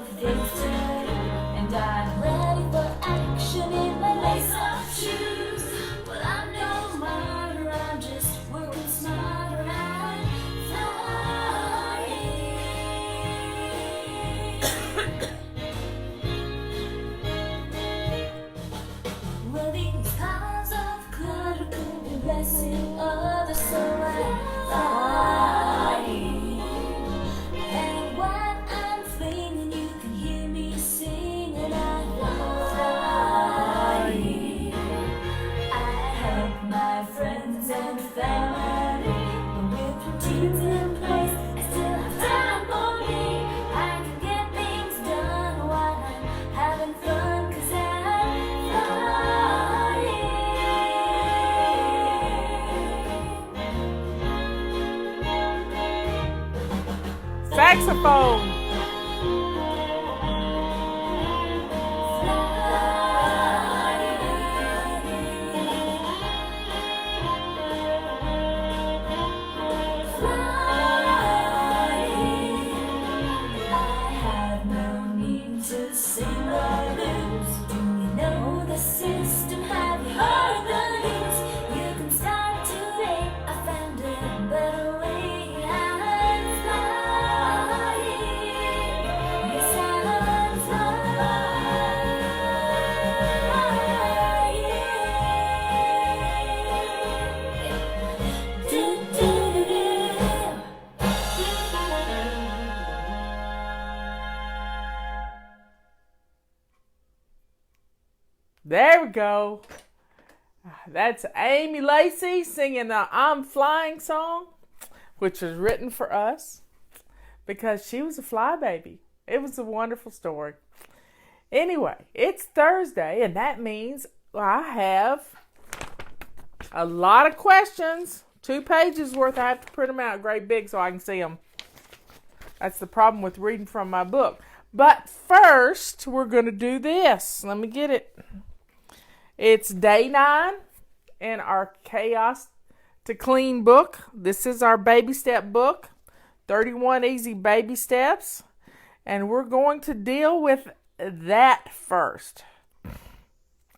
of things to do, and I'm ready for action in my lace-up shoes. Well, I'm no martyr, I'm just working smarter and flying. Well, these piles of clutter could be blessing others, so I'm flying. And while I'm flinging, you can hear me singing, I'm flying. I help my friends and family, but with routines in place, I still have time for me. I can get things done while I'm having fun, 'cause I'm Saxophone. System, have you heard the news? You can start today. I found a better way. I'm flying. Yes, I'm flying. Do, do, do, There we go. That's Amy Lacey singing the I'm Flying song, which was written for us because she was a fly baby. It was a wonderful story. Anyway, it's Thursday, and that means I have a lot of questions. 2 pages worth. I have to print them out great big so I can see them. That's the problem with reading from my book. But first, we're going to do this. Let me get it. It's day 9 in our Chaos to Clean book. This is our baby step book, 31 easy baby steps. And we're going to deal with that first.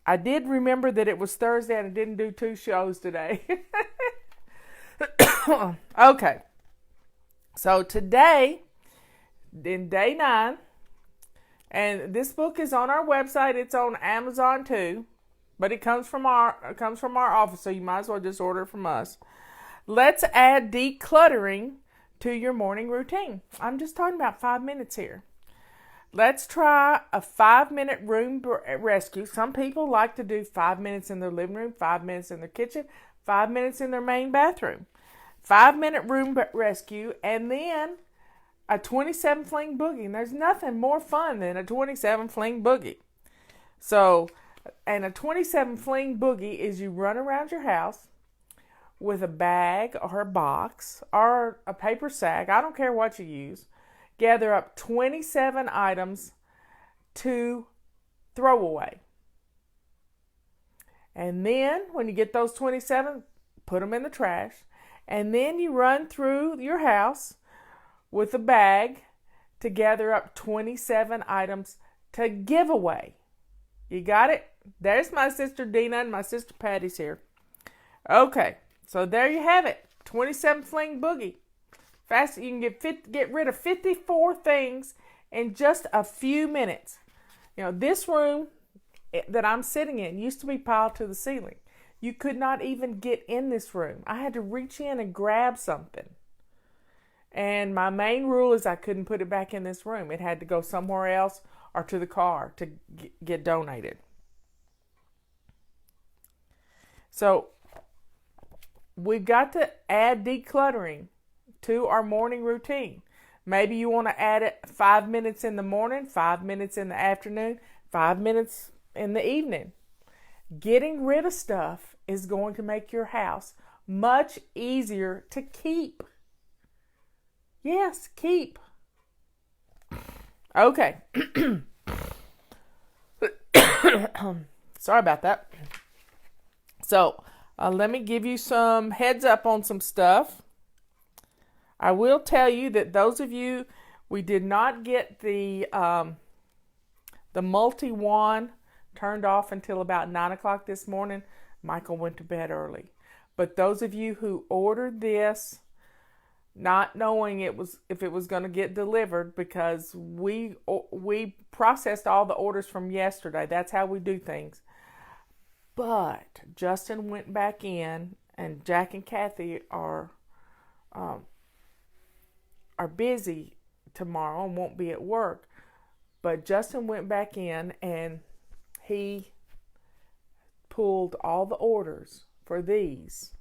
I did remember that it was Thursday and I didn't do 2 shows today. Okay. So today, in day 9, and this book is on our website. It's on Amazon too. But it comes from our office, so you might as well just order it from us. Let's add decluttering to your morning routine. I'm just talking about 5 minutes here. Let's try a 5-minute room rescue. Some people like to do 5 minutes in their living room, 5 minutes in their kitchen, 5 minutes in their main bathroom. 5-minute room rescue, and then a 27 fling boogie. And there's nothing more fun than a 27 fling boogie. So, and a 27 fling boogie is you run around your house with a bag or a box or a paper sack. I don't care what you use. Gather up 27 items to throw away. And then when you get those 27, put them in the trash. And then you run through your house with a bag to gather up 27 items to give away. You got it? There's my sister Dina and my sister Patty's here. Okay, so there you have it. 27 fling boogie. Fast, you can get rid of 54 things in just a few minutes. You know, this room that I'm sitting in used to be piled to the ceiling. You could not even get in this room. I had to reach in and grab something. And my main rule is I couldn't put it back in this room. It had to go somewhere else or to the car to get donated. So we've got to add decluttering to our morning routine. Maybe you want to add it 5 minutes in the morning, 5 minutes in the afternoon, 5 minutes in the evening. Getting rid of stuff is going to make your house much easier to keep. Yes, keep. Okay. Sorry about that. So, let me give you some heads up on some stuff. I will tell you that those of you We did not get the multi-wand turned off until about 9 o'clock this morning. Michael went to bed early. But those of you who ordered this, not knowing if it was going to get delivered, because we processed all the orders from yesterday. That's how we do things. But Justin went back in, and Jack and Kathy are busy tomorrow and won't be at work. But Justin went back in and he pulled all the orders for these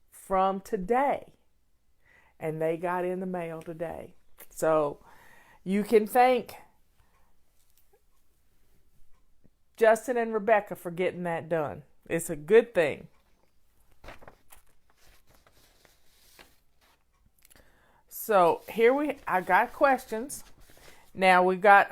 from today, and they got in the mail today. So you can thank Justin and Rebecca for getting that done. It's a good thing. So I got questions. Now we got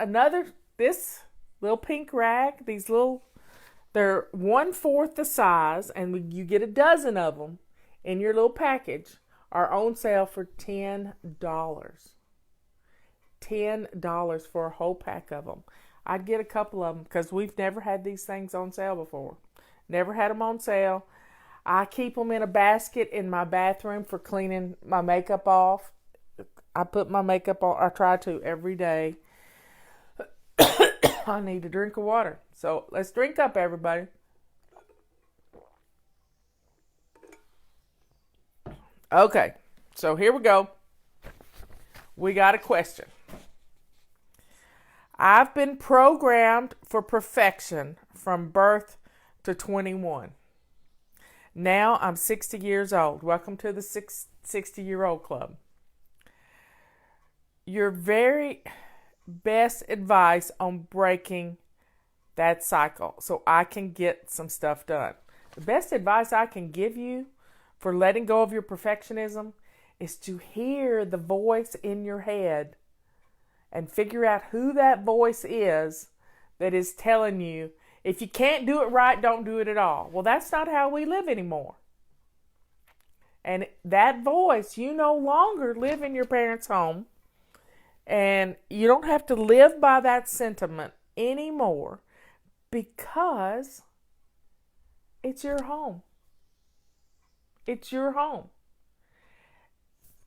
this little pink rag. They're 1/4 the size, and you get a dozen of them in your little package, are on sale for $10. $10 for a whole pack of them. I'd get a couple of them because we've never had these things on sale before. Never had them on sale. I keep them in a basket in my bathroom for cleaning my makeup off. I put my makeup on, I try to every day. I need a drink of water. So let's drink up, everybody. Okay, so here we go. We got a question. I've been programmed for perfection from birth to 21. Now I'm 60 years old. Welcome to the 60-year-old club. Your very best advice on breaking that cycle so I can get some stuff done. The best advice I can give you for letting go of your perfectionism is to hear the voice in your head and figure out who that voice is that is telling you, if you can't do it right, don't do it at all. Well, that's not how we live anymore. And that voice, you no longer live in your parents' home, and you don't have to live by that sentiment anymore because it's your home. It's your home.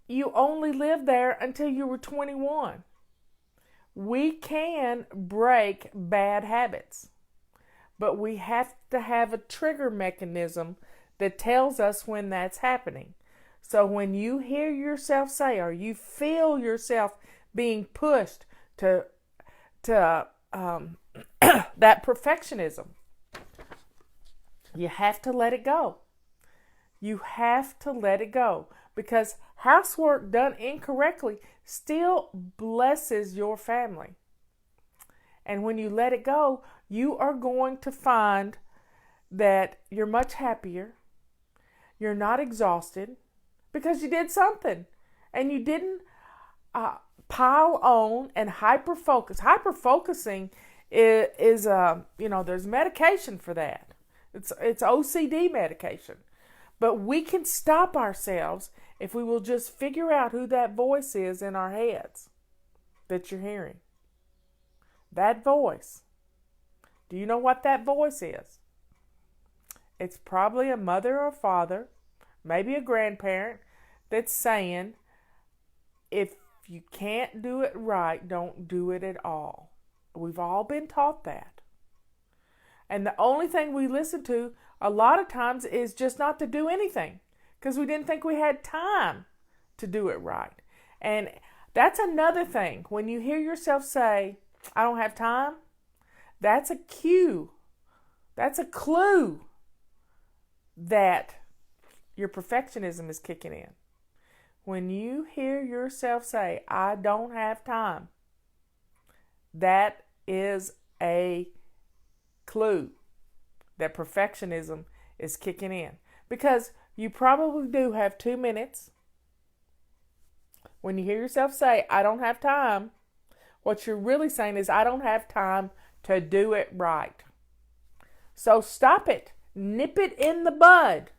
You only lived there until you were 21. We can break bad habits, but we have to have a trigger mechanism that tells us when that's happening. So when you hear yourself say, or you feel yourself being pushed to that perfectionism, you have to let it go. You have to let it go, because housework done incorrectly still blesses your family. And when you let it go, you are going to find that you're much happier. You're not exhausted because you did something, and you didn't pile on and hyper-focus. Hyper-focusing is there's medication for that. It's OCD medication. But we can stop ourselves if we will just figure out who that voice is in our heads that you're hearing. That voice. Do you know what that voice is? It's probably a mother or father, maybe a grandparent, that's saying, if you can't do it right, don't do it at all. We've all been taught that. And the only thing we listen to a lot of times is just not to do anything, because we didn't think we had time to do it right. And that's another thing. When you hear yourself say, I don't have time, that's a cue. That's a clue that your perfectionism is kicking in. When you hear yourself say, I don't have time, that is a clue that perfectionism is kicking in. Because you probably do have 2 minutes. When you hear yourself say, I don't have time, what you're really saying is, I don't have time to do it right. So stop it. Nip it in the bud.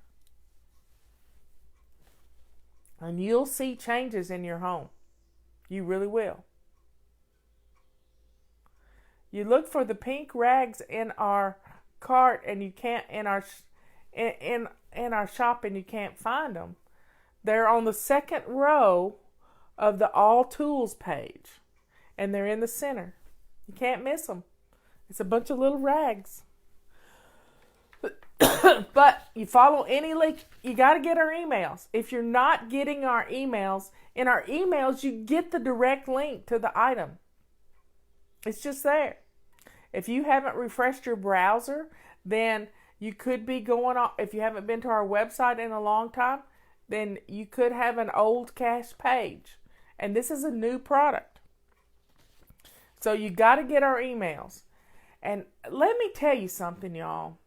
And you'll see changes in your home. You really will. You look for the pink rags in our cart and you can't in our shop and you can't find them. They're on the second row of the all tools page and they're in the center. You can't miss them. It's a bunch of little rags. But you follow any link, you got to get our emails. If you're not getting our emails, in our emails you get the direct link to the item. It's just there. If you haven't refreshed your browser, then you could be going off. If you haven't been to our website in a long time, then you could have an old cache page. And this is a new product. So you got to get our emails. And let me tell you something, y'all.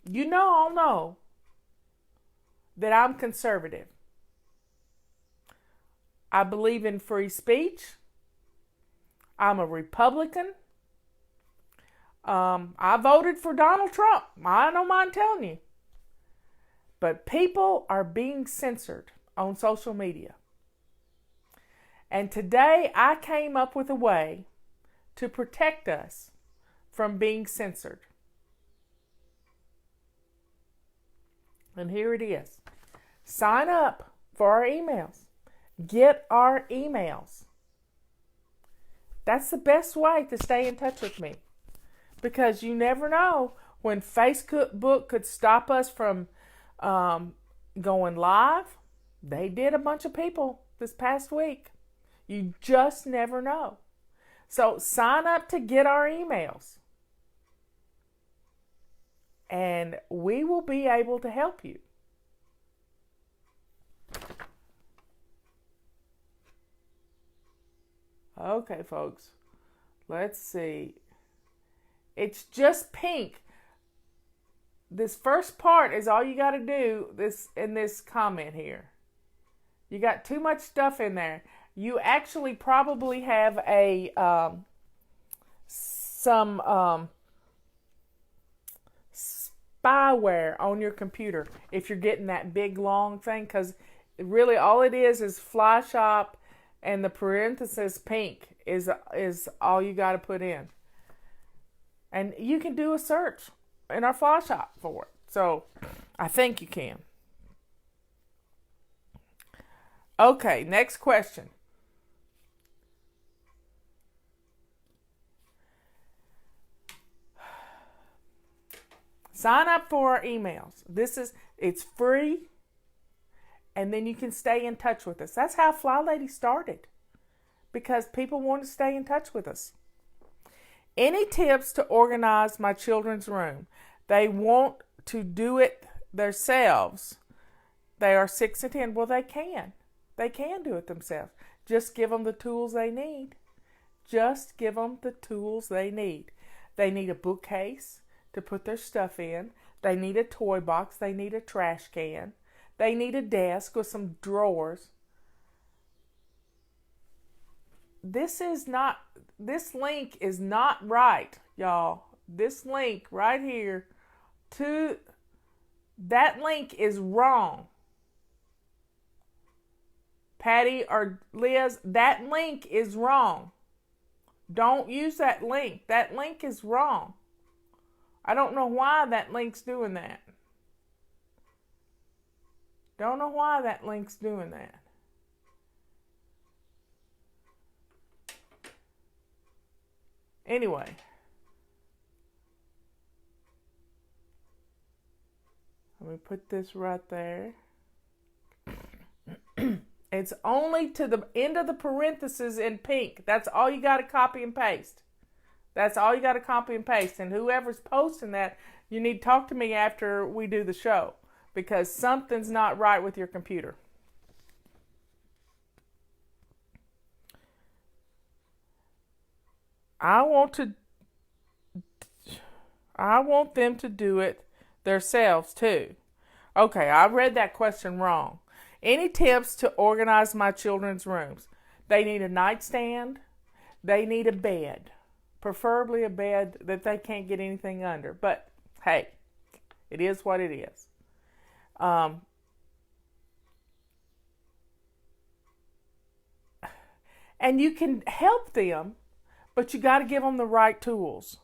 You all know that I'm conservative. I believe in free speech. I'm a Republican. I voted for Donald Trump. I don't mind telling you. But people are being censored on social media. And today I came up with a way to protect us from being censored. And here it is. Sign up for our emails. Get our emails. That's the best way to stay in touch with me. Because you never know when Facebook could stop us from going live. They did a bunch of people this past week. You just never know. So sign up to get our emails. And we will be able to help you. Okay, folks. Let's see. It's just pink. This first part is all you got to do in this comment here. You got too much stuff in there. You actually probably have some spyware on your computer if you're getting that big long thing, because really all it is Fly Shop and the parenthesis pink is all you got to put in. And you can do a search in our Fly Shop for it. So I think you can. Okay, next question. Sign up for our emails. It's free, and then you can stay in touch with us. That's how Fly Lady started, because people want to stay in touch with us. Any tips to organize my children's room? They want to do it themselves. They are 6 and 10. Well, they can. They can do it themselves. Just give them the tools they need. Just give them the tools they need. They need a bookcase to put their stuff in. They need a toy box. They need a trash can. They need a desk with some drawers. This link is not right, y'all. This link right here that link is wrong. Patty or Liz, that link is wrong. Don't use that link. That link is wrong. I don't know why that link's doing that. Don't know why that link's doing that. Anyway. Let me put this right there. It's only to the end of the parentheses in pink. That's all you got to copy and paste. That's all you got to copy and paste. And whoever's posting that, you need to talk to me after we do the show, because something's not right with your computer. I want them to do it themselves too. Okay, I read that question wrong. Any tips to organize my children's rooms? They need a nightstand. They need a bed. Preferably a bed that they can't get anything under. But, hey, it is what it is. And you can help them But you got to give them the right tools.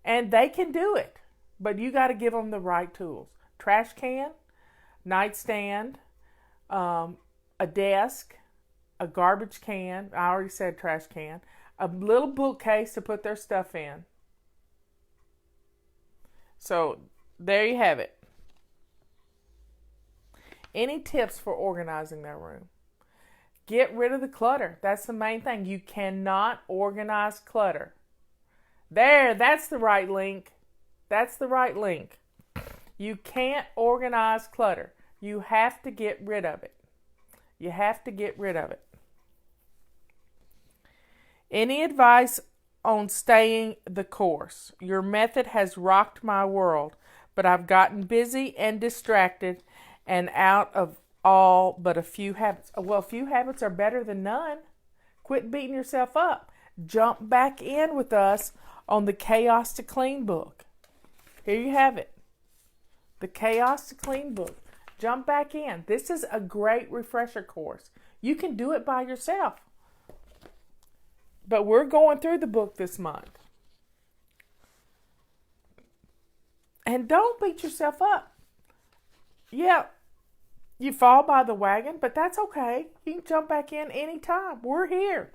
And they can do it, but you got to give them the right tools. Trash can, nightstand, a desk, a garbage can. I already said trash can. A little bookcase to put their stuff in. So there you have it. Any tips for organizing their room? Get rid of the clutter. That's the main thing. You cannot organize clutter. There, that's the right link. That's the right link. You can't organize clutter. You have to get rid of it. You have to get rid of it. Any advice on staying the course? Your method has rocked my world, but I've gotten busy and distracted and out of all but a few habits. Well, few habits are better than none. Quit beating yourself up. Jump back in with us on the Chaos to Clean book. Here you have it. The Chaos to Clean book. Jump back in. This is a great refresher course. You can do it by yourself. But we're going through the book this month. And don't beat yourself up. Yeah, you fall by the wagon, but that's okay. You can jump back in anytime. We're here.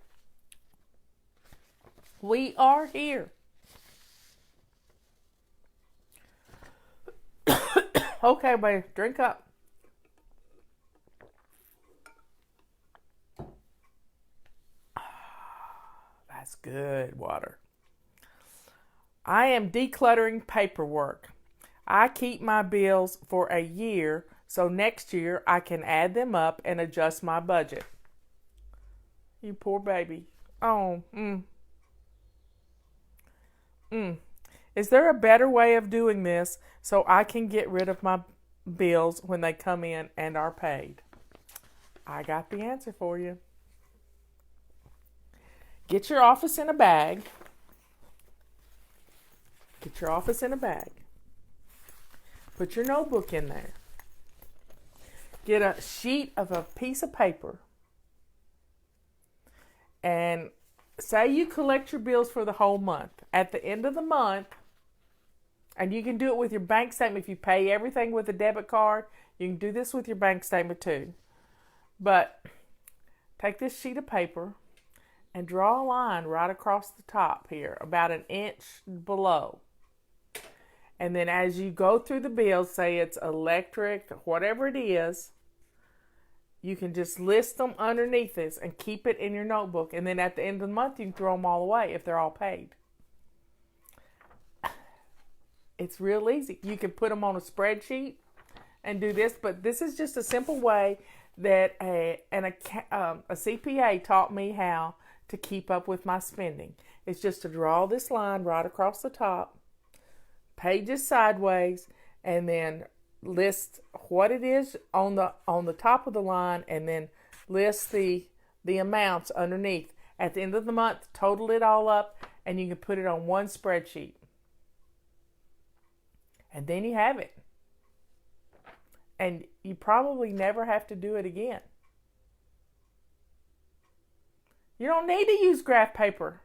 We are here. Okay, baby, drink up. That's good water. I am decluttering paperwork. I keep my bills for a year, so next year I can add them up and adjust my budget. You poor baby. Oh, Is there a better way of doing this so I can get rid of my bills when they come in and are paid? I got the answer for you. Get your office in a bag. Get your office in a bag. Put your notebook in there. Get a sheet of a piece of paper. And say you collect your bills for the whole month. At the end of the month, and you can do it with your bank statement. If you pay everything with a debit card, you can do this with your bank statement too. But take this sheet of paper and draw a line right across the top here, about an inch below. And then as you go through the bills, say it's electric, whatever it is, you can just list them underneath this and keep it in your notebook. And then at the end of the month, you can throw them all away if they're all paid. It's real easy. You can put them on a spreadsheet and do this, but this is just a simple way that a CPA taught me how to keep up with my spending. It's just to draw this line right across the top, pages sideways, and then list what it is on the top of the line, and then list the amounts underneath. At the end of the month, total it all up, and you can put it on one spreadsheet. And then you have it. And you probably never have to do it again. You don't need to use graph paper.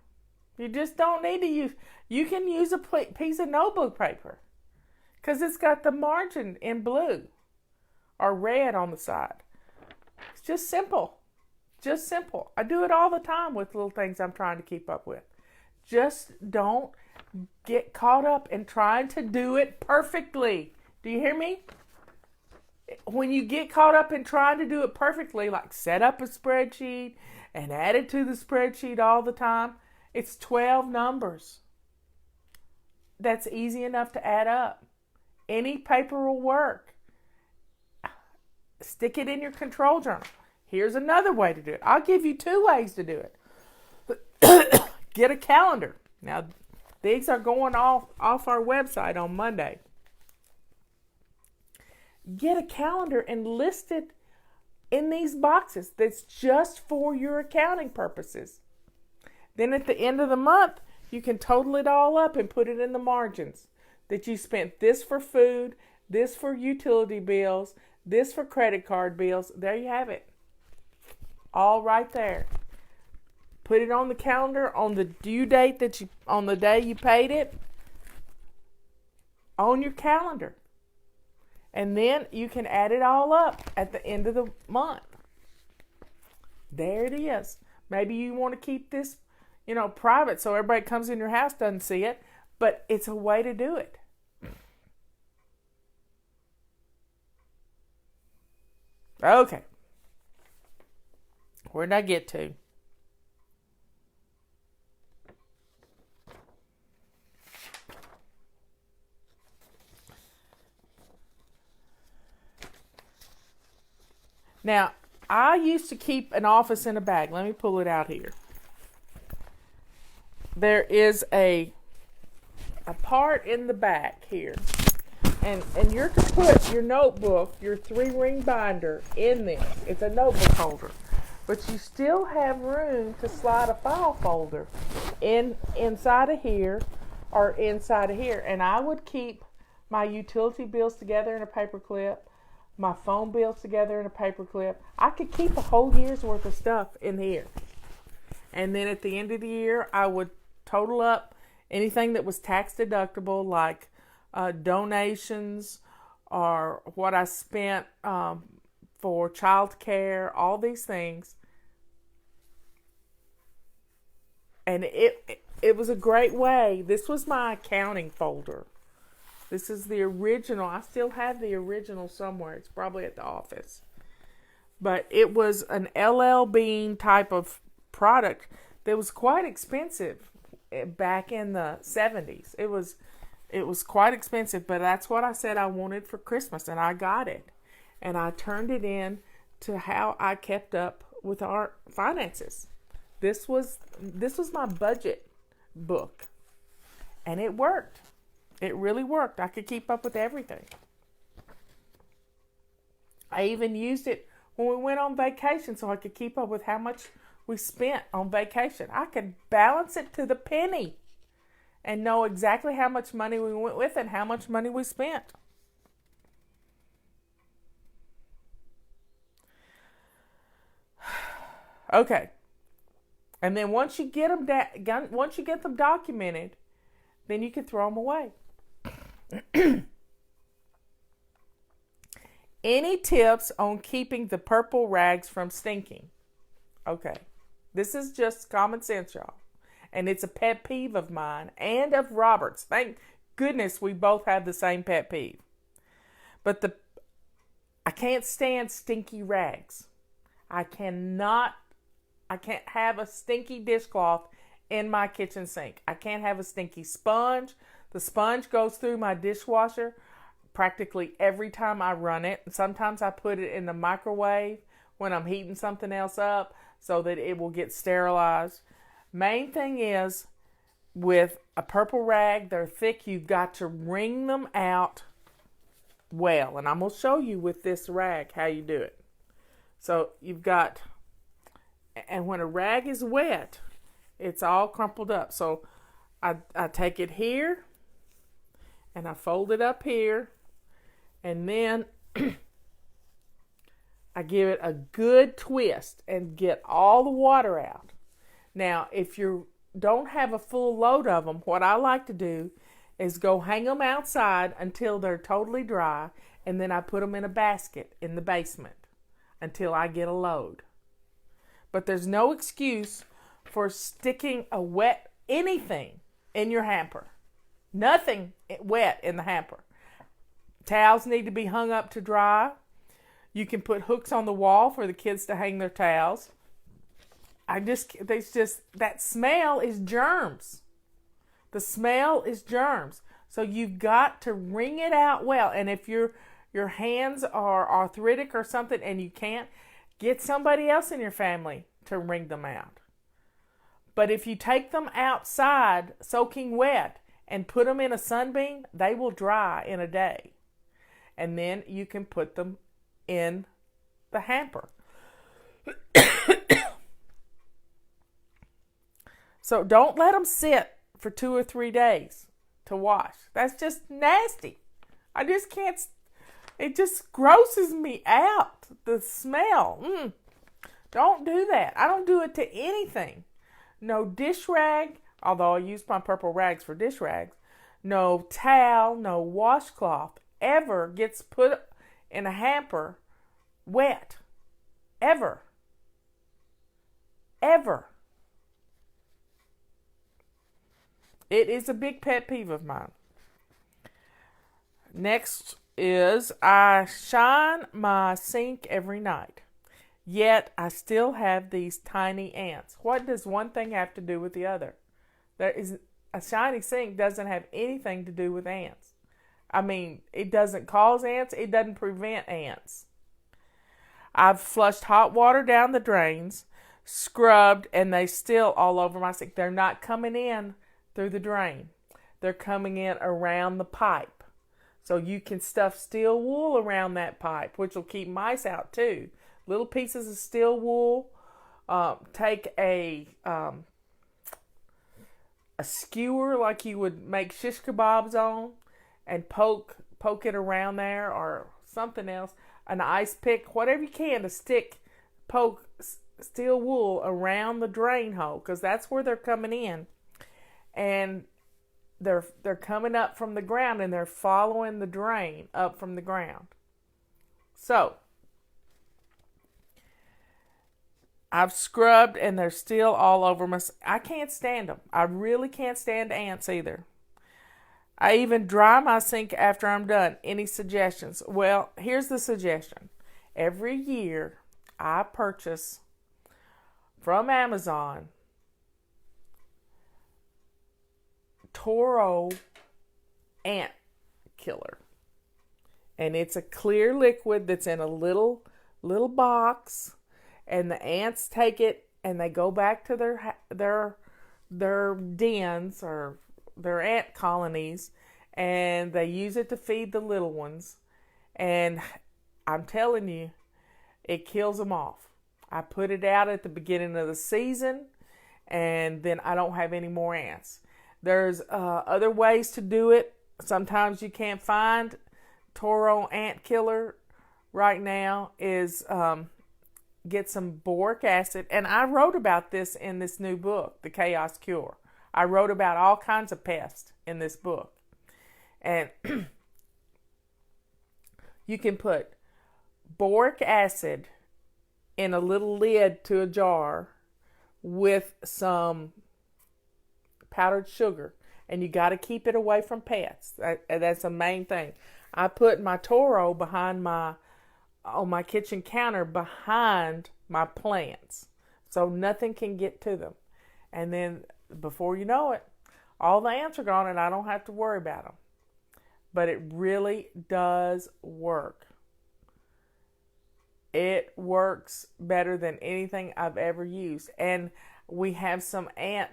You just don't need to use. You can use a piece of notebook paper because it's got the margin in blue or red on the side. It's just simple. Just simple. I do it all the time with little things I'm trying to keep up with. Just don't get caught up in trying to do it perfectly. Do you hear me? When you get caught up in trying to do it perfectly, like set up a spreadsheet and add it to the spreadsheet all the time, it's 12 numbers. That's easy enough to add up. Any paper will work. Stick it in your control journal. Here's another way to do it. I'll give you 2 ways to do it. Get a calendar. Now, these are going off our website on Monday. Get a calendar and list it in these boxes that's just for your accounting purposes. Then at the end of the month, you can total it all up and put it in the margins. That you spent this for food, this for utility bills, this for credit card bills. There you have it. All right there. put it on the calendar on the due date on the day you paid it, on your calendar. And then you can add it all up at the end of the month. There it is. Maybe you want to keep this, private so everybody that comes in your house doesn't see it, but it's a way to do it. Okay. Where did I get to? Now, I used to keep an office in a bag. Let me pull it out here. There is a part in the back here. And you're to put your notebook, your 3-ring binder, in this. It's a notebook holder. But you still have room to slide a file folder inside of here or inside of here. And I would keep my utility bills together in a paper clip, my phone bills together in a paper clip. I could keep a whole year's worth of stuff in here. And then at the end of the year, I would total up anything that was tax deductible, like donations or what I spent for child care, all these things. And it was a great way. This was my accounting folder. This is the original. I still have the original somewhere. It's probably at the office. But it was an LL Bean type of product that was quite expensive back in the 70s. It was quite expensive, but that's what I said I wanted for Christmas, and I got it. And I turned it in to how I kept up with our finances. This was my budget book, and it worked. It really worked. I could keep up with everything. I even used it when we went on vacation so I could keep up with how much we spent on vacation. I could balance it to the penny and know exactly how much money we went with and how much money we spent. Okay. And then once you get them documented, then you can throw them away. Any tips on keeping the purple rags from stinking? Okay. This is just common sense, y'all. And it's a pet peeve of mine and of Robert's. Thank goodness we both have the same pet peeve. But I can't stand stinky rags. I can't have a stinky dishcloth in my kitchen sink. I can't have a stinky sponge. The sponge goes through my dishwasher practically every time I run it. Sometimes I put it in the microwave when I'm heating something else up so that it will get sterilized. Main thing is, with a purple rag, they're thick. You've got to wring them out well. And I'm going to show you with this rag how you do it. So you've got, and when a rag is wet, it's all crumpled up. So I take it here, and I fold it up here, and then I give it a good twist and get all the water out. Now, if you don't have a full load of them, what I like to do is go hang them outside until they're totally dry, and then I put them in a basket in the basement until I get a load. But there's no excuse for sticking a wet anything in your hamper. Nothing wet in the hamper. Towels need to be hung up to dry. You can put hooks on the wall for the kids to hang their towels. That smell is germs. The smell is germs. So you've got to wring it out well. And if your hands are arthritic or something and you can't, get somebody else in your family to wring them out. But if you take them outside soaking wet and put them in a sunbeam, they will dry in a day. And then you can put them in the hamper. So don't let them sit for 2 or 3 days to wash. That's just nasty. I just can't. It just grosses me out. The smell. Don't do that. I don't do it to anything. no dish rag, although I use my purple rags for dish rags, no towel, no washcloth ever gets put in a hamper wet. Ever. Ever. It is a big pet peeve of mine. Next is I shine my sink every night. Yet I still have these tiny ants. What does one thing have to do with the other? A shiny sink doesn't have anything to do with ants. I mean, it doesn't cause ants. It doesn't prevent ants. I've flushed hot water down the drains, scrubbed, and they still all over my sink. They're not coming in through the drain. They're coming in around the pipe. So you can stuff steel wool around that pipe, which will keep mice out too. Little pieces of steel wool. Take a skewer like you would make shish kebabs on, and poke it around there, or something else. An ice pick, whatever you can to poke steel wool around the drain hole, because that's where they're coming in, and they're coming up from the ground, and they're following the drain up from the ground. So I've scrubbed, and they're still all over my. I can't stand them. I really can't stand ants either. I even dry my sink after I'm done. Any suggestions? Well, here's the suggestion. Every year, I purchase from Amazon Toro ant killer. And it's a clear liquid that's in a little box. And the ants take it and they go back to their dens or their ant colonies, and they use it to feed the little ones. And I'm telling you, it kills them off. I put it out at the beginning of the season, and then I don't have any more ants. There's other ways to do it. Sometimes you can't find Toro ant killer right now. Is get some boric acid. And I wrote about this in this new book, The Chaos Cure. I wrote about all kinds of pests in this book. And you can put boric acid in a little lid to a jar with some powdered sugar. And you got to keep it away from pests. That's the main thing. I put my Toro on my kitchen counter behind my plants, so nothing can get to them. And then before you know it, all the ants are gone and I don't have to worry about them. But it really does work. It works better than anything I've ever used. And we have some ant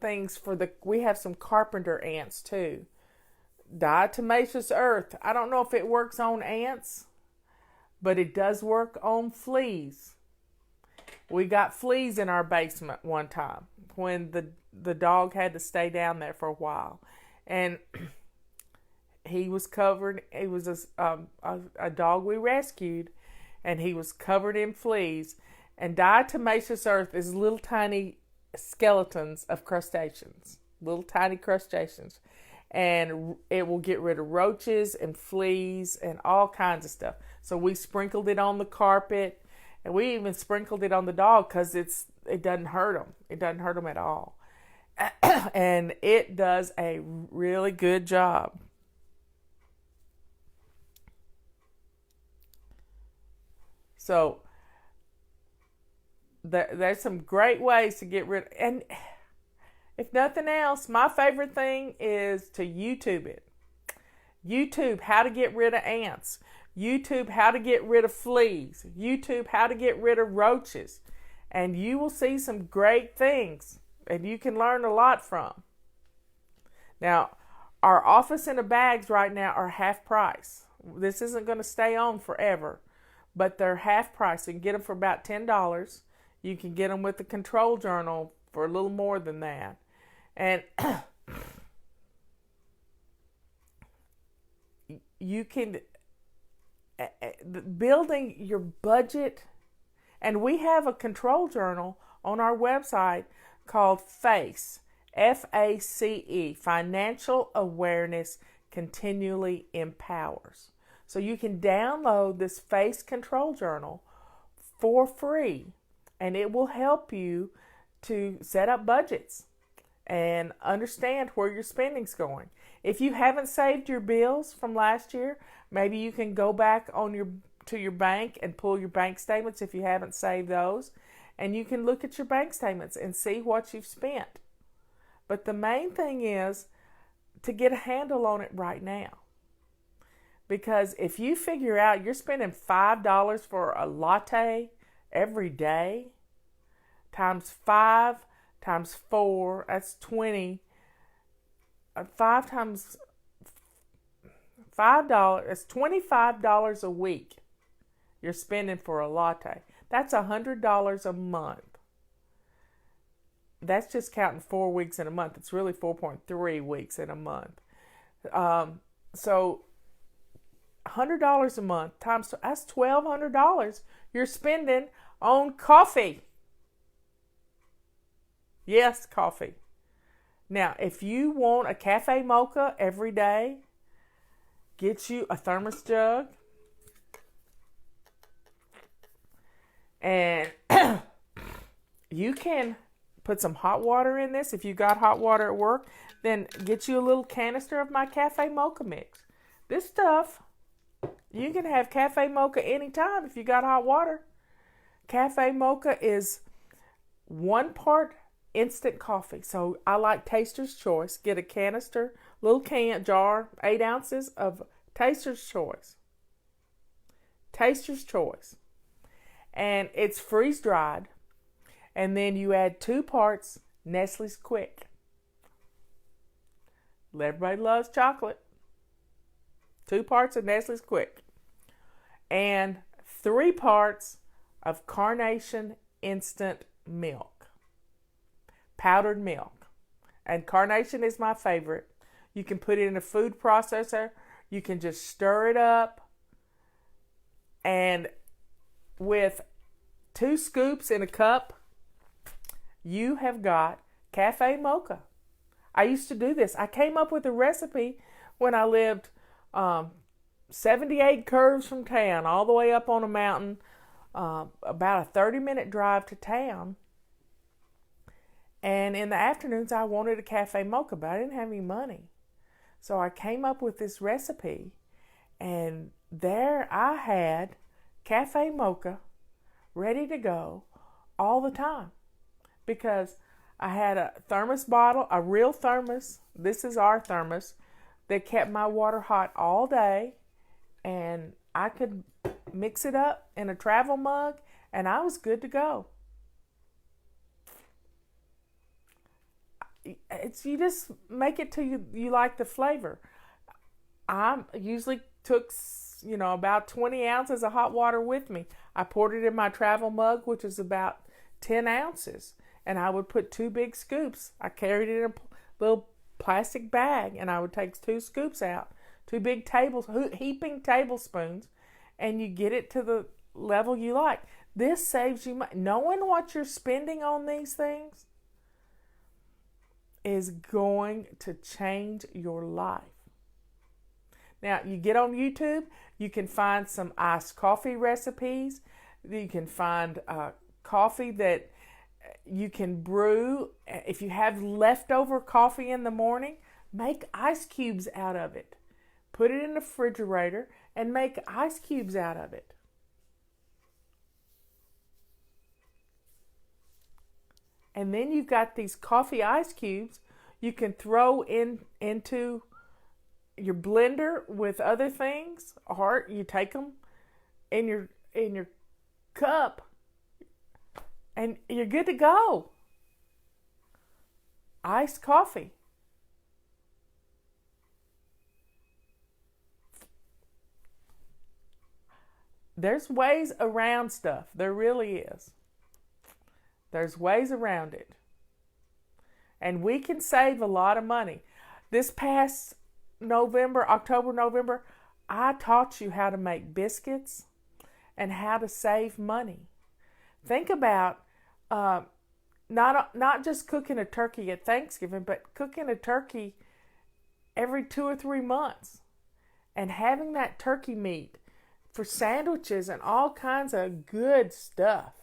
things we have some carpenter ants too. Diatomaceous earth. I don't know if it works on ants, but it does work on fleas. We got fleas in our basement one time when the dog had to stay down there for a while. And he was covered. It was a dog we rescued, and he was covered in fleas. And diatomaceous earth is little tiny skeletons of crustaceans. Little tiny crustaceans. And it will get rid of roaches and fleas and all kinds of stuff. So we sprinkled it on the carpet, and we even sprinkled it on the dog because it doesn't hurt them. It doesn't hurt them at all. And it does a really good job. So there's some great ways to get rid of, and if nothing else, my favorite thing is to YouTube it. YouTube how to get rid of ants. YouTube how to get rid of fleas. YouTube how to get rid of roaches. And you will see some great things, and you can learn a lot from. Now, our Office in a Bags right now are half price. This isn't going to stay on forever, but they're half price. You can get them for about $10. You can get them with the Control Journal for a little more than that. And you can, building your budget, and we have a Control Journal on our website called FACE, FACE, Financial Awareness Continually Empowers. So you can download this FACE Control Journal for free, and it will help you to set up budgets and understand where your spending's going. If you haven't saved your bills from last year, maybe you can go back to your bank and pull your bank statements if you haven't saved those, and you can look at your bank statements and see what you've spent. But the main thing is to get a handle on it right now. Because if you figure out you're spending $5 for a latte every day, times 5 times 4, that's 20. 5 times $5, that's $25 a week you're spending for a latte. That's $100 a month. That's just counting 4 weeks in a month. It's really 4.3 weeks in a month. So $100 a month times, that's $1,200 you're spending on coffee. Yes, coffee. Now, if you want a cafe mocha every day, get you a thermos jug. And you can put some hot water in this. If you got hot water at work, then get you a little canister of my cafe mocha mix. This stuff, you can have cafe mocha anytime if you got hot water. Cafe mocha is 1 part instant coffee. So I like Taster's Choice. Get a canister, little jar, 8 ounces of Taster's Choice. Taster's Choice. And it's freeze dried. And then you add 2 parts Nestle's Quick. Everybody loves chocolate. 2 parts of Nestle's Quick. And 3 parts of Carnation Instant Milk. Powdered milk. And Carnation is my favorite. You can put it in a food processor. You can just stir it up. And with 2 scoops in a cup, you have got cafe mocha. I used to do this. I came up with a recipe when I lived 78 curves from town, all the way up on a mountain, about a 30-minute drive to town. And in the afternoons, I wanted a cafe mocha, but I didn't have any money. So I came up with this recipe, and there I had cafe mocha ready to go all the time. Because I had a thermos bottle, a real thermos. This is our thermos that kept my water hot all day. And I could mix it up in a travel mug, and I was good to go. You just make it till you like the flavor. I usually took about 20 ounces of hot water with me. I poured it in my travel mug, which is about 10 ounces. And I would put 2 big scoops. I carried it in a little plastic bag, and I would take 2 scoops out, 2 big heaping tablespoons, and you get it to the level you like. This saves you money. Knowing what you're spending on these things is going to change your life. Now, you get on YouTube, you can find some iced coffee recipes. You can find coffee that you can brew. If you have leftover coffee in the morning, make ice cubes out of it. Put it in the refrigerator and make ice cubes out of it. And then you've got these coffee ice cubes you can throw into your blender with other things, or you take them in your cup and you're good to go. Iced coffee. There's ways around stuff. There really is. There's ways around it. And we can save a lot of money. This past October, November, I taught you how to make biscuits and how to save money. Think about not just cooking a turkey at Thanksgiving, but cooking a turkey every 2 or 3 months and having that turkey meat for sandwiches and all kinds of good stuff.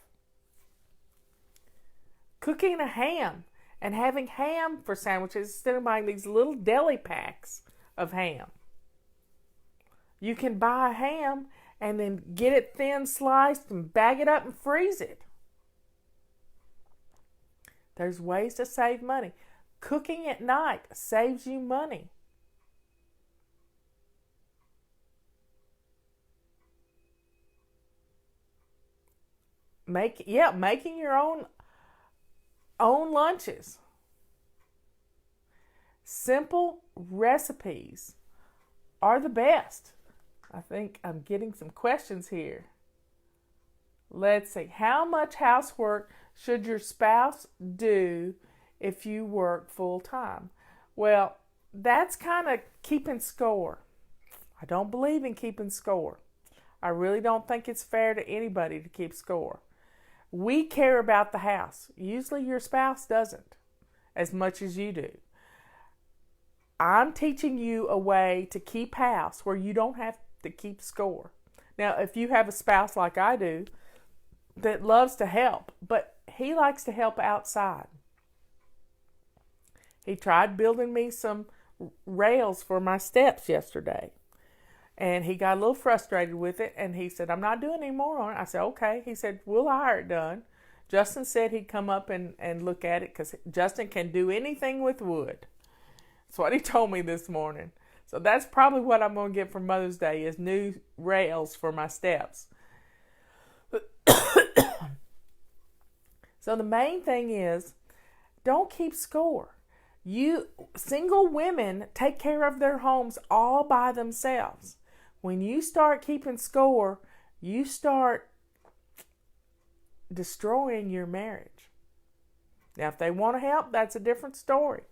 Cooking a ham and having ham for sandwiches instead of buying these little deli packs of ham. You can buy a ham and then get it thin sliced and bag it up and freeze it. There's ways to save money. Cooking at night saves you money. Making your own lunches. Simple recipes are the best. I think I'm getting some questions here. Let's see. How much housework should your spouse do if you work full time? Well, that's kind of keeping score. I don't believe in keeping score. I really don't think it's fair to anybody to keep score. We care about the house. Usually your spouse doesn't as much as you do. I'm teaching you a way to keep house where you don't have to keep score. Now, if you have a spouse like I do that loves to help, but he likes to help outside. He tried building me some rails for my steps yesterday. And he got a little frustrated with it, and he said, I'm not doing any more on it. I said, okay. He said, we'll hire it done. Justin said he'd come up and look at it because Justin can do anything with wood. That's what he told me this morning. So that's probably what I'm going to get for Mother's Day is new rails for my steps. So the main thing is, don't keep score. You single women take care of their homes all by themselves. When you start keeping score, you start destroying your marriage. Now, if they want to help, that's a different story.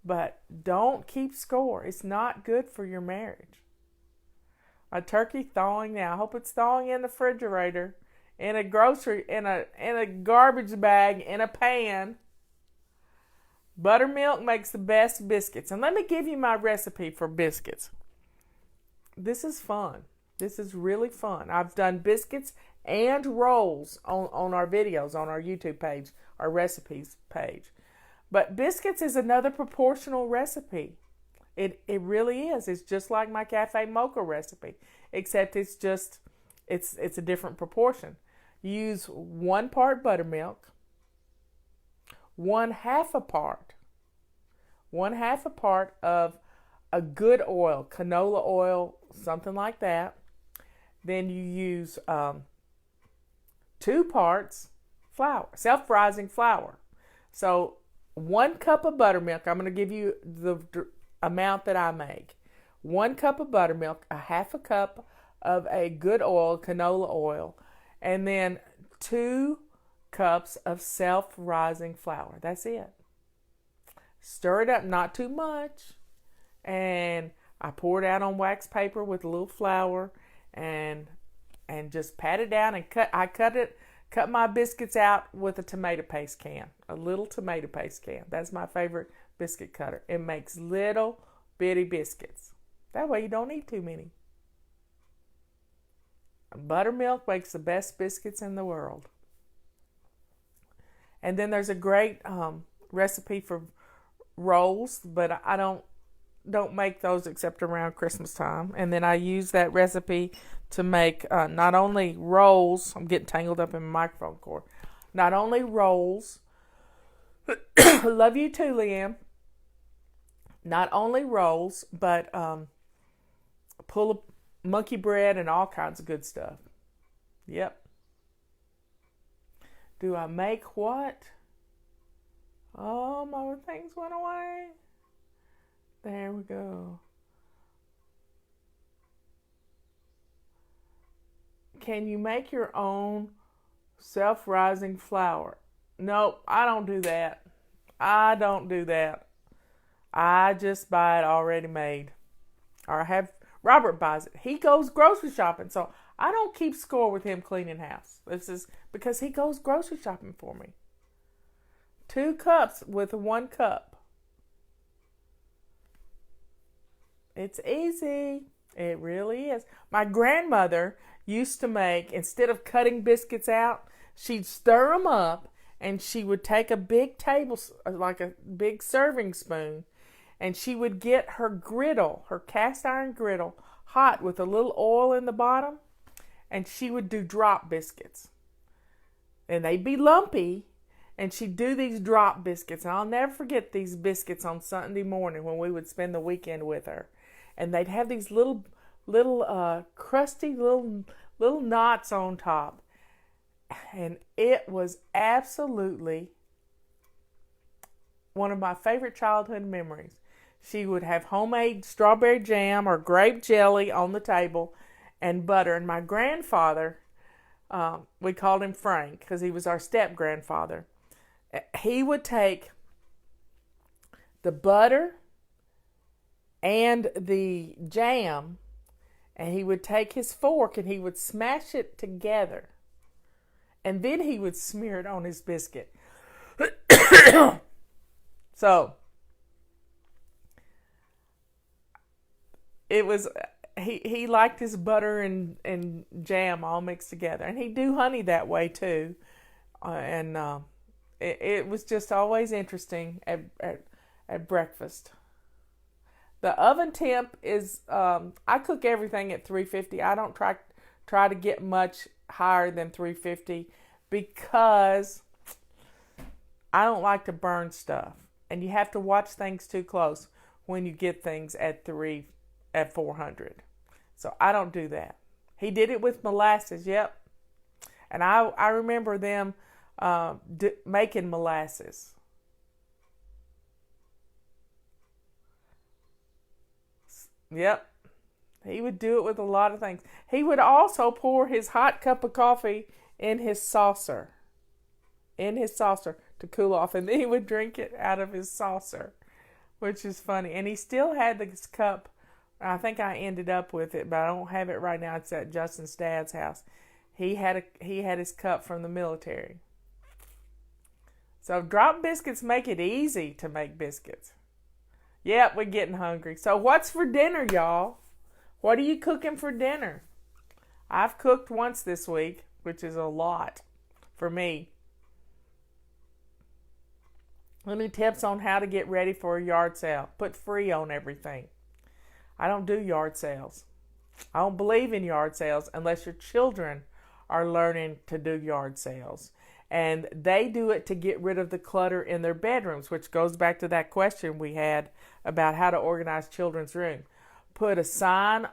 But don't keep score. It's not good for your marriage. A turkey thawing now. I hope it's thawing in the refrigerator, in a garbage bag, in a pan. Buttermilk makes the best biscuits. And let me give you my recipe for biscuits. This is fun. This is really fun. I've done biscuits and rolls on our videos, on our YouTube page, our recipes page. But biscuits is another proportional recipe. It really is. It's just like my cafe mocha recipe, except it's a different proportion. You use 1 part buttermilk, 1/2 a part of a good oil, canola oil, something like that. Then you use 2 parts flour, self-rising flour. So 1 cup of buttermilk, I'm going to give you the amount that I make. 1 cup of buttermilk, 1/2 cup of a good oil, canola oil, and then 2 cups of self-rising flour. That's it. Stir it up, not too much. And I pour it out on wax paper with a little flour and just pat it down and cut my biscuits out with a tomato paste can. A little tomato paste can. That's my favorite biscuit cutter. It makes little bitty biscuits. That way you don't eat too many. Buttermilk makes the best biscuits in the world. And then there's a great recipe for rolls, but I don't make those except around Christmas time. And then I use that recipe to make not only rolls, I'm getting tangled up in my microphone cord, not only rolls, love you too, Liam, not only rolls, but pull a monkey bread and all kinds of good stuff. Yep. Do I make what? Oh, my things went away. There we go. Can you make your own self-rising flour? Nope, I don't do that. I just buy it already made. Or Robert buys it. He goes grocery shopping, so I don't keep score with him cleaning house. This is because he goes grocery shopping for me. 2 cups with 1 cup. It's easy. It really is. My grandmother used to make, instead of cutting biscuits out, she'd stir them up, and she would take a big like a big serving spoon, and she would get her griddle, her cast iron griddle, hot with a little oil in the bottom, and she would do drop biscuits. And they'd be lumpy, and she'd do these drop biscuits. And I'll never forget these biscuits on Sunday morning when we would spend the weekend with her. And they'd have these little crusty little knots on top. And it was absolutely one of my favorite childhood memories. She would have homemade strawberry jam or grape jelly on the table and butter. And my grandfather, we called him Frank because he was our step-grandfather. He would take the butter and the jam, and he would take his fork and he would smash it together. And then he would smear it on his biscuit. So, it was, he liked his butter and jam all mixed together. And he'd do honey that way too. It was just always interesting at breakfast. The oven temp is, I cook everything at 350. I don't try to get much higher than 350 because I don't like to burn stuff. And you have to watch things too close when you get things at 400. So I don't do that. He did it with molasses, yep. And I remember them making molasses. Yep. He would do it with a lot of things. He would also pour his hot cup of coffee in his saucer. To cool off. And then he would drink it out of his saucer, which is funny. And he still had this cup. I think I ended up with it, but I don't have it right now. It's at Justin's dad's house. He had his cup from the military. So drop biscuits make it easy to make biscuits. Yep, we're getting hungry. So what's for dinner, y'all? What are you cooking for dinner? I've cooked once this week, which is a lot for me. Little tips on how to get ready for a yard sale. Put free on everything. I don't do yard sales. I don't believe in yard sales unless your children are learning to do yard sales. And they do it to get rid of the clutter in their bedrooms, which goes back to that question we had about how to organize children's room. Put a sign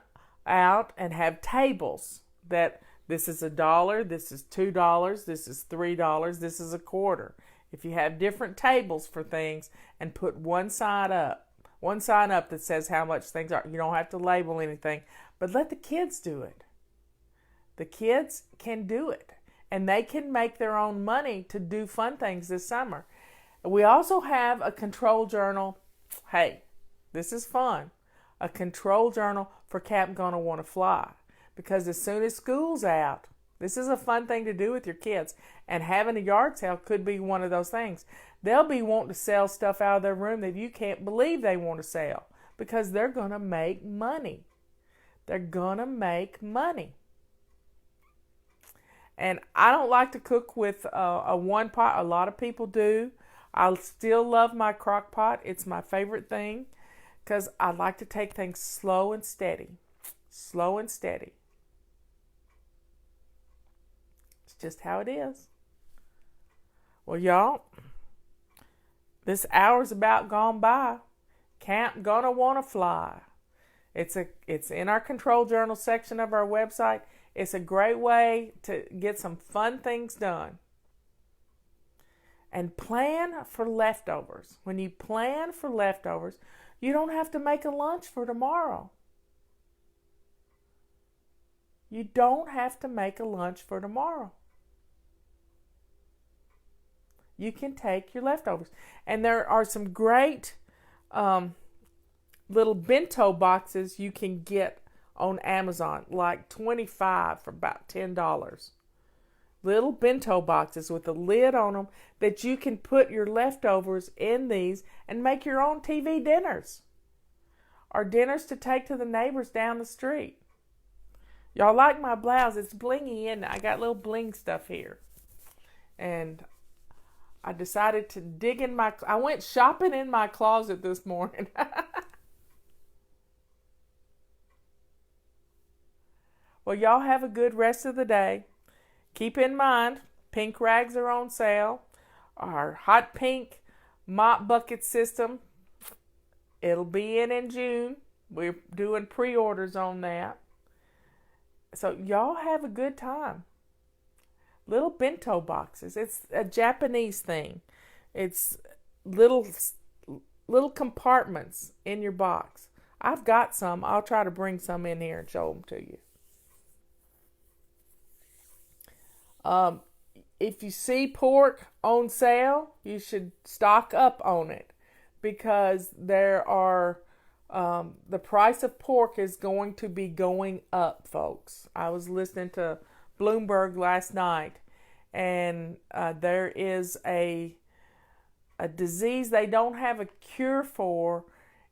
out and have tables that this is $1, this is $2, this is $3, this is $0.25. If you have different tables for things and put one sign up that says how much things are, you don't have to label anything, but let the kids do it. The kids can do it, and they can make their own money to do fun things this summer. We also have a control journal. Hey, this is fun. A control journal for Captain Gonna Wanna Fly, because as soon as school's out, this is a fun thing to do with your kids, and having a yard sale could be one of those things. They'll be wanting to sell stuff out of their room that you can't believe they want to sell because they're going to make money. They're going to make money. And I don't like to cook with a one pot. A lot of people do. I still love my crock pot. It's my favorite thing because I like to take things slow and steady. Slow and steady. It's just how it is. Well, y'all, this hour's about gone by. Camp Gonna Wanna Fly. It's in our control journal section of our website. It's a great way to get some fun things done. And plan for leftovers. When you plan for leftovers, you don't have to make a lunch for tomorrow. You don't have to make a lunch for tomorrow. You can take your leftovers. And there are some great little bento boxes you can get on Amazon, like 25 for about $10. little bento boxes with a lid on them that you can put your leftovers in these and make your own TV dinners or dinners to take to the neighbors down the street. Y'all like my blouse? It's blingy and I got little bling stuff here. And I decided to dig in I went shopping in my closet this morning. Well, y'all have a good rest of the day. Keep in mind, pink rags are on sale. Our hot pink mop bucket system, it'll be in June. We're doing pre-orders on that. So y'all have a good time. Little bento boxes. It's a Japanese thing. It's little compartments in your box. I've got some. I'll try to bring some in here and show them to you. If you see pork on sale, you should stock up on it because there are the price of pork is going to be going up, folks. I was listening to Bloomberg last night, and there is a disease they don't have a cure for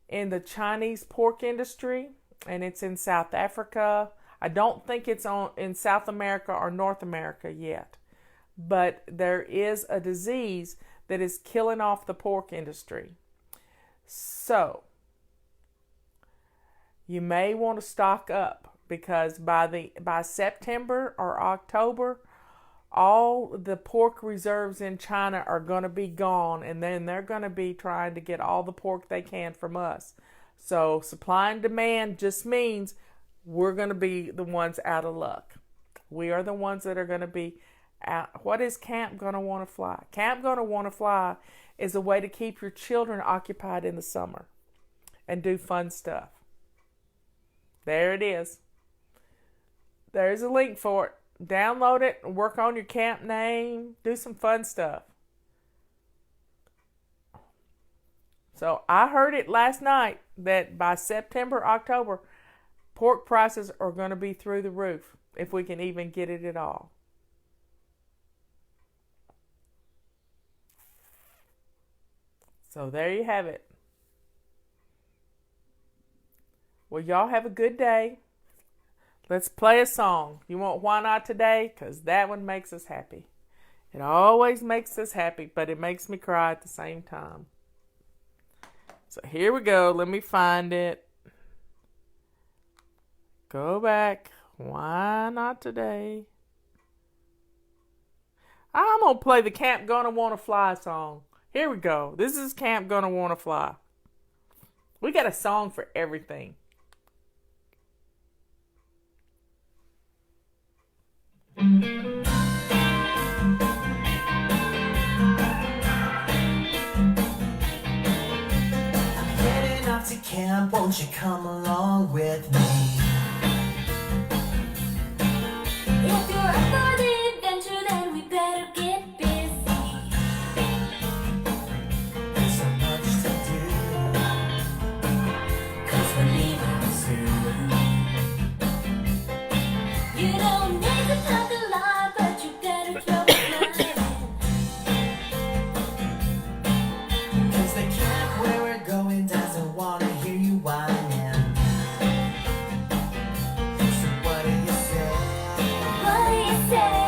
in the Chinese pork industry, and it's in South Africa. I don't think it's in South America or North America yet, but there is a disease that is killing off the pork industry. So you may want to stock up because by September or October, all the pork reserves in China are going to be gone, and then they're going to be trying to get all the pork they can from us. So supply and demand just means we're going to be the ones out of luck. We are the ones that are going to be out. What is Camp Gonna Want to Fly? Camp Gonna Want to Fly is a way to keep your children occupied in the summer and do fun stuff. There it is. There's a link for it. Download it and work on your camp name. Do some fun stuff. So I heard it last night that by September, October, pork prices are going to be through the roof if we can even get it at all. So there you have it. Well, y'all have a good day. Let's play a song. You want Why Not Today? Because that one makes us happy. It always makes us happy, but it makes me cry at the same time. So here we go. Let me find it. Go back. Why Not Today? I'm going to play the Camp Gonna Want to Fly song. Here we go. This is Camp Gonna Want to Fly. We got a song for everything. Heading off to camp, won't you come along with me? If you're up for the adventure, then we better get busy. There's so much to do, 'Cause we're leaving soon. You don't need to talk a lot, but you better throw a line in. 'cause the camp where we're going doesn't want to hear you whining. So what do you say? What do you say?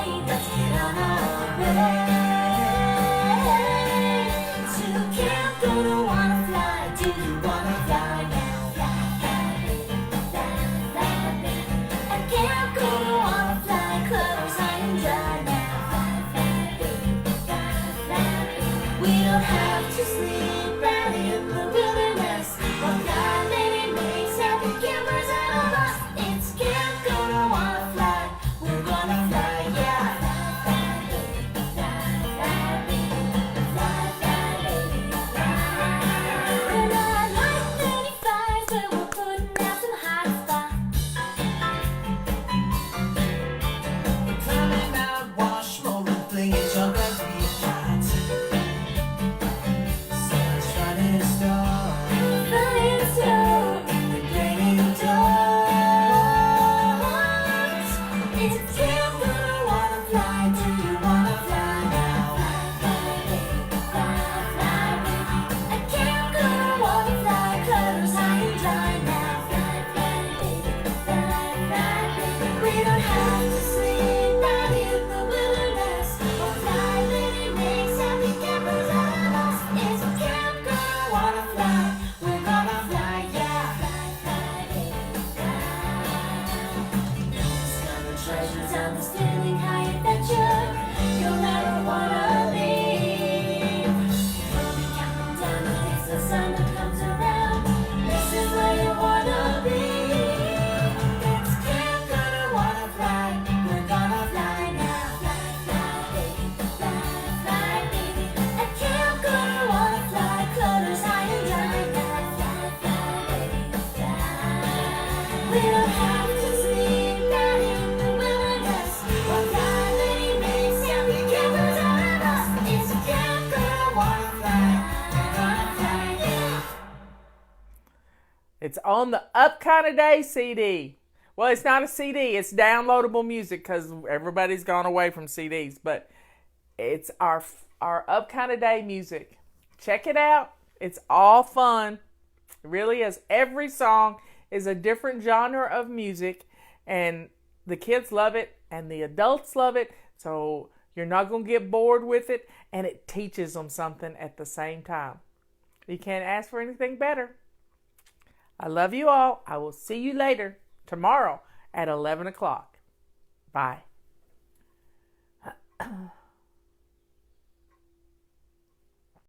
It's on the Up Kinda Day CD. Well, it's not a CD. It's downloadable music because everybody's gone away from CDs. But it's our Up Kinda Day music. Check it out. It's all fun. It really is. Every song is a different genre of music, and the kids love it, and the adults love it. So you're not going to get bored with it, and it teaches them something at the same time. You can't ask for anything better. I love you all. I will see you later tomorrow at 11 o'clock. Bye.